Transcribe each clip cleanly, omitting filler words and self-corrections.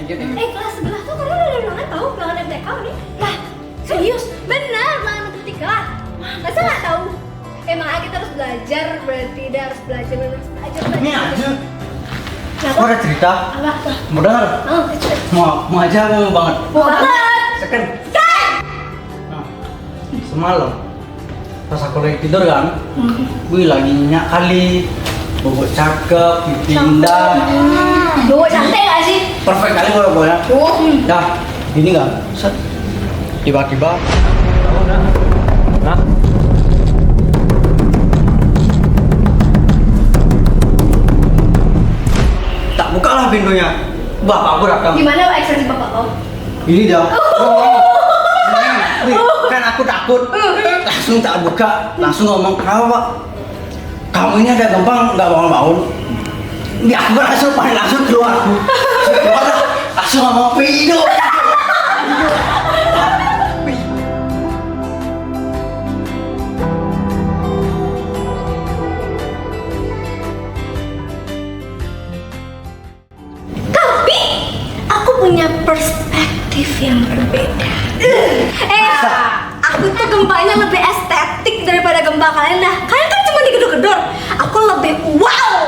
gini. Kelas sebelah tuh karena udah ulangan tahu ulangan MTK nih. Lah, serius? Benar, ulangan matematika. Masa nggak tahu? Makanya kita harus belajar, berarti dia harus belajar. Ini aja. Kenapa? Aku ada cerita. Apa? Mau dengar? Oh, cerita. Mau aja mau banget. Mau banget. Second. Nah, semalam pas aku lagi tidur kan, gue lagi nyenyak kali, bobot cakep, pipi indah, Bawa cantik nggak sih? perfect kali bola-bola. Dah, gini nggak? Set. Tiba-tiba, nah, tak bukalah pintunya. Bapakku datang. Gimana ekspresi bapak lo? Ini dah. Wih, kan aku takut. Langsung tak buka, langsung ngomong, "Kenapa, Pak? Kamu ini ada gampang nggak bangun-bangun?" Ini aku langsung paling langsung keluar. Keluar, langsung ngomong, "Hidup." Tapi aku punya perspektif yang berbeda. Aku tuh gempanya lebih estetik daripada gempa kalian dah. Kalian kan cuma digedor-gedor. Aku lebih wow.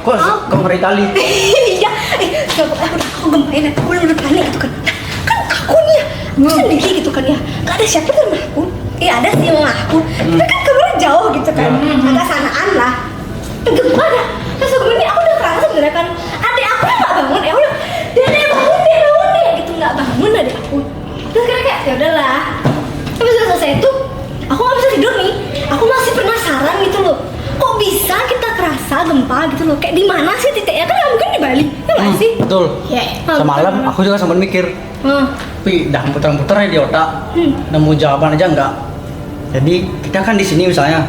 Kok kemarin kali? Iya. Aku gempain. Aku udah panik gitu kan. Kan aku nih ya, aku sendiri gitu kan ya. Gak ada siapa di rumah aku. Ada sih rumah aku. Tapi kan kamarnya jauh gitu kan. Agak sanaan lah. Gempa dah. Terus ini aku udah kerasa sebenarnya kan. Adik aku yang gak bangun. Ya udah. Dia bangun deh. Gitu gak bangun adik aku. Terus kayak ya udahlah. Tapi sudah selesai itu, aku nggak bisa tidur nih. Aku masih penasaran gitu loh. Kok bisa kita kerasa gempa gitu loh? Kayak di mana sih titiknya? Kan nggak mungkin di Bali, ya nggak sih? Betul. Ya. Semalam aku juga sempat mikir, tapi dah putar-putar di otak, nemu jawaban aja enggak. Jadi kita kan di sini misalnya,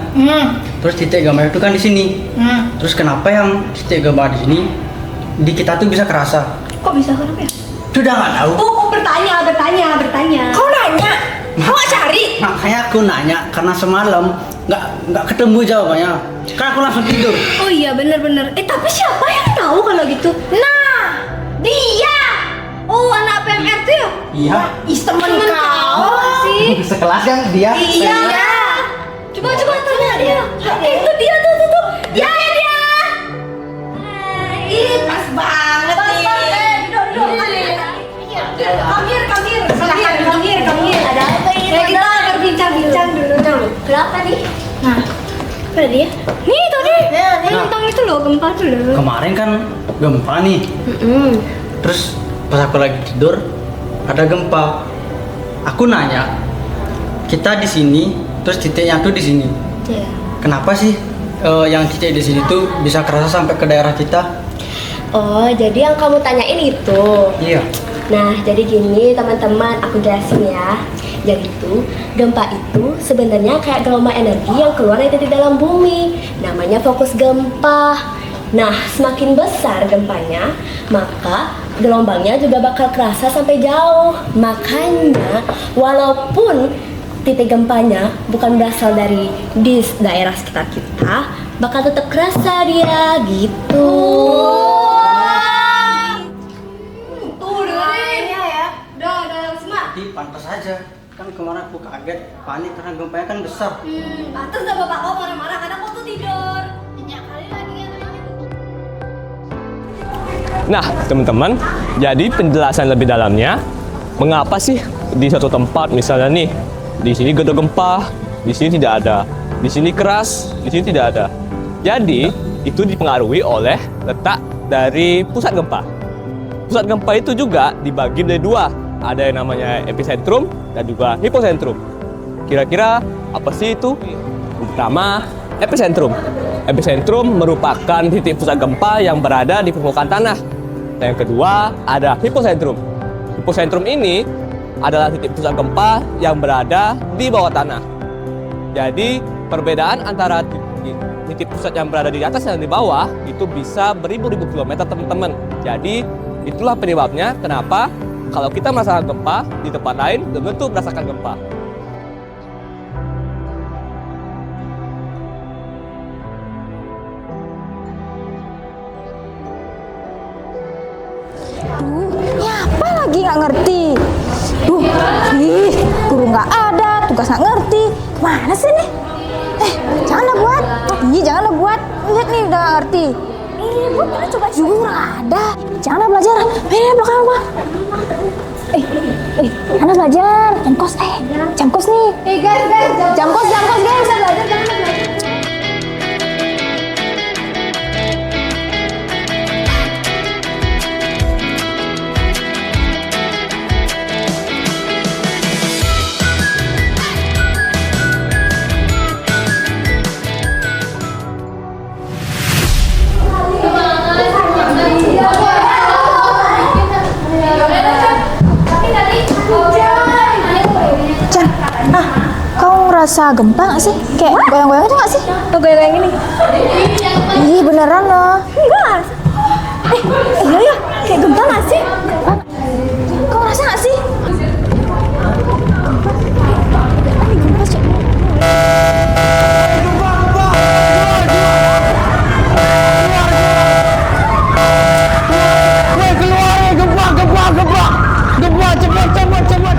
terus titik gambar itu kan di sini. Terus kenapa yang titik gambar di sini di kita tuh bisa kerasa? Kok bisa kenapa ya? Sudah nggak tahu. Bertanya. Kau nanya? Kau nggak cari? Makanya aku nanya karena semalam nggak ketemu jawabannya. Kan aku langsung tidur. Oh iya bener. Tapi siapa yang tahu kalau gitu? Nah, dia. Oh anak PMR tuh ya? Iya. Temen kau sih. Sekelas kan dia. Iya. Coba tanya dia. Itu dia tuh. Dia. Ih, pas banget nih. Duduk. Kamir. Ada apa ini? Kita berbincang dulu. Kenapa nih? Nah, ada dia. Nih tadi. Tentang itu loh, gempa tuh loh. Kemarin kan gempa nih. Terus pas aku lagi tidur ada gempa. Aku nanya, kita di sini, terus titiknya tuh di sini. Iya. Kenapa sih yang titik di sini tuh bisa kerasa sampai ke daerah kita? Oh, jadi yang kamu tanyain itu. Iya. Nah, jadi gini teman-teman, aku jelasin ya. Jadi itu, gempa itu sebenarnya kayak gelombang energi yang keluar dari dalam bumi. Namanya fokus gempa. Nah, semakin besar gempanya, maka gelombangnya juga bakal kerasa sampai jauh. Makanya, walaupun titik gempanya bukan berasal dari di daerah sekitar kita, bakal tetap kerasa dia gitu. Jadi pantas aja. Kan kemarin aku kaget, panik karena gempanya kan besar. Pantes dah bapak kau marah-marah karena kau tuh tidur. Banyak kali lagi ya memang itu. Nah, teman-teman, jadi penjelasan lebih dalamnya, mengapa sih di suatu tempat misalnya nih, di sini gedor gempa, di sini tidak ada, di sini keras, di sini tidak ada. Jadi, itu dipengaruhi oleh letak dari pusat gempa. Pusat gempa itu juga dibagi dari dua, ada yang namanya epicentrum dan juga hipocentrum. Kira-kira apa sih itu? Pertama, epicentrum. Epicentrum merupakan titik pusat gempa yang berada di permukaan tanah. Dan yang kedua, ada hipocentrum. Hipocentrum ini adalah titik pusat gempa yang berada di bawah tanah. Jadi, perbedaan antara titik pusat yang berada di atas dan di bawah itu bisa beribu-ribu kilometer, teman-teman. Jadi, itulah penyebabnya kenapa kalau kita merasakan gempa di tempat lain, belum tentu merasakan gempa. Ya apa lagi nggak ngerti? Guru nggak ada, tugas nggak ngerti. Mana sih nih? Janganlah buat. Janganlah buat. Lihat nih udah nggak ngerti. Buat kita coba juga nggak ada. Janganlah belajar. Belakang rumah. Anak belajar. Jam kos nih. Guys. Jam kos guys. Belajar. Kau ngerasa gempa gak sih? Kayak goyang-goyang itu gak sih? Goyang-goyang ini? Ih beneran loh. Enggak. Iya kayak gempa gak sih? Kau ngerasa gak sih? Gempa, cepat.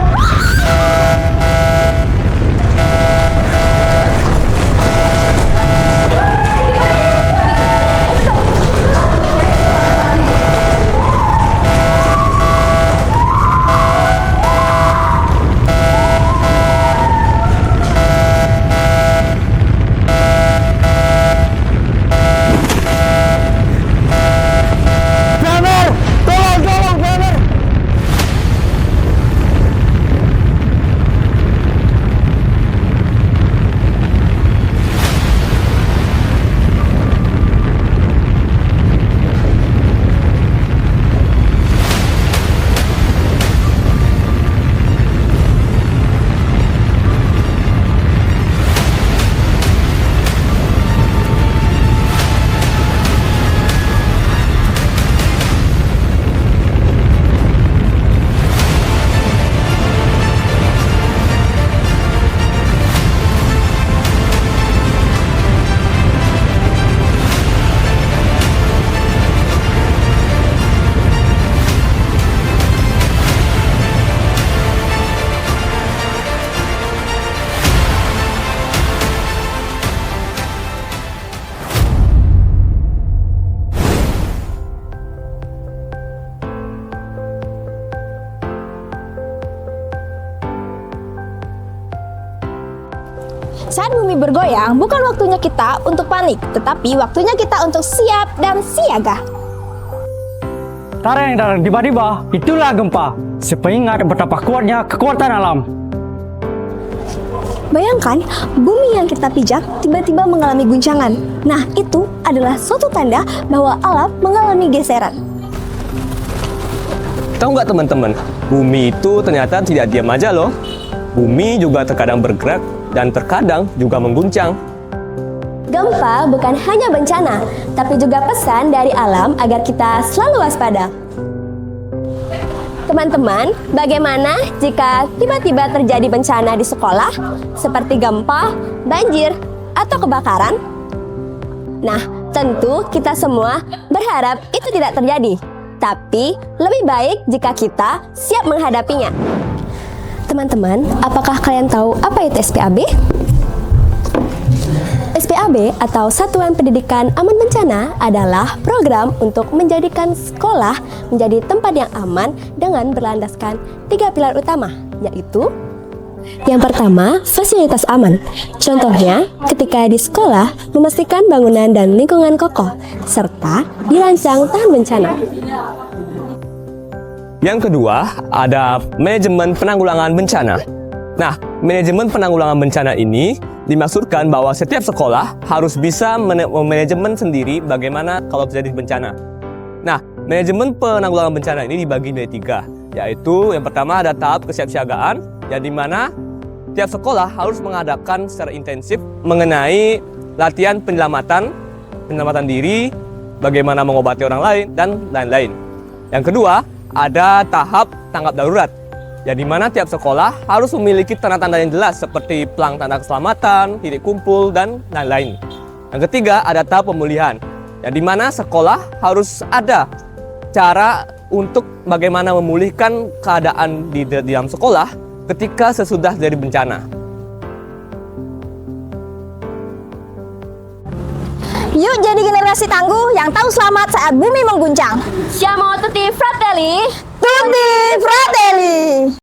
Saat bumi bergoyang, bukan waktunya kita untuk panik, tetapi waktunya kita untuk siap dan siaga. Tareng dan tiba-tiba, itulah gempa. Sepingat betapa kuatnya kekuatan alam. Bayangkan, bumi yang kita pijak tiba-tiba mengalami guncangan. Nah, itu adalah suatu tanda bahwa alam mengalami geseran. Tahu nggak teman-teman, bumi itu ternyata tidak diam aja loh. Bumi juga terkadang bergerak dan terkadang juga mengguncang. Gempa bukan hanya bencana, tapi juga pesan dari alam agar kita selalu waspada. Teman-teman, bagaimana jika tiba-tiba terjadi bencana di sekolah, seperti gempa, banjir, atau kebakaran? Nah, tentu kita semua berharap itu tidak terjadi, tapi lebih baik jika kita siap menghadapinya. Teman-teman, apakah kalian tahu apa itu SPAB? SPAB atau Satuan Pendidikan Aman Bencana adalah program untuk menjadikan sekolah menjadi tempat yang aman dengan berlandaskan 3 pilar utama, yaitu yang pertama, fasilitas aman. Contohnya, ketika di sekolah, memastikan bangunan dan lingkungan kokoh, serta dirancang tahan bencana. Yang kedua, ada manajemen penanggulangan bencana. Nah, manajemen penanggulangan bencana ini dimaksudkan bahwa setiap sekolah harus bisa memanajemen sendiri bagaimana kalau terjadi bencana. Nah, manajemen penanggulangan bencana ini dibagi menjadi 3, yaitu yang pertama ada tahap kesiapsiagaan, yang dimana tiap sekolah harus mengadakan secara intensif mengenai latihan penyelamatan diri, bagaimana mengobati orang lain, dan lain-lain. Yang kedua, ada tahap tanggap darurat, yang dimana tiap sekolah harus memiliki tanda-tanda yang jelas seperti pelang tanda keselamatan, titik kumpul, dan lain-lain. Yang ketiga, ada tahap pemulihan, yang dimana sekolah harus ada cara untuk bagaimana memulihkan keadaan di dalam sekolah ketika sesudah dari bencana. Yuk jadi generasi tangguh yang tahu selamat saat bumi mengguncang. Siamo tutti fratelli. Tutti fratelli.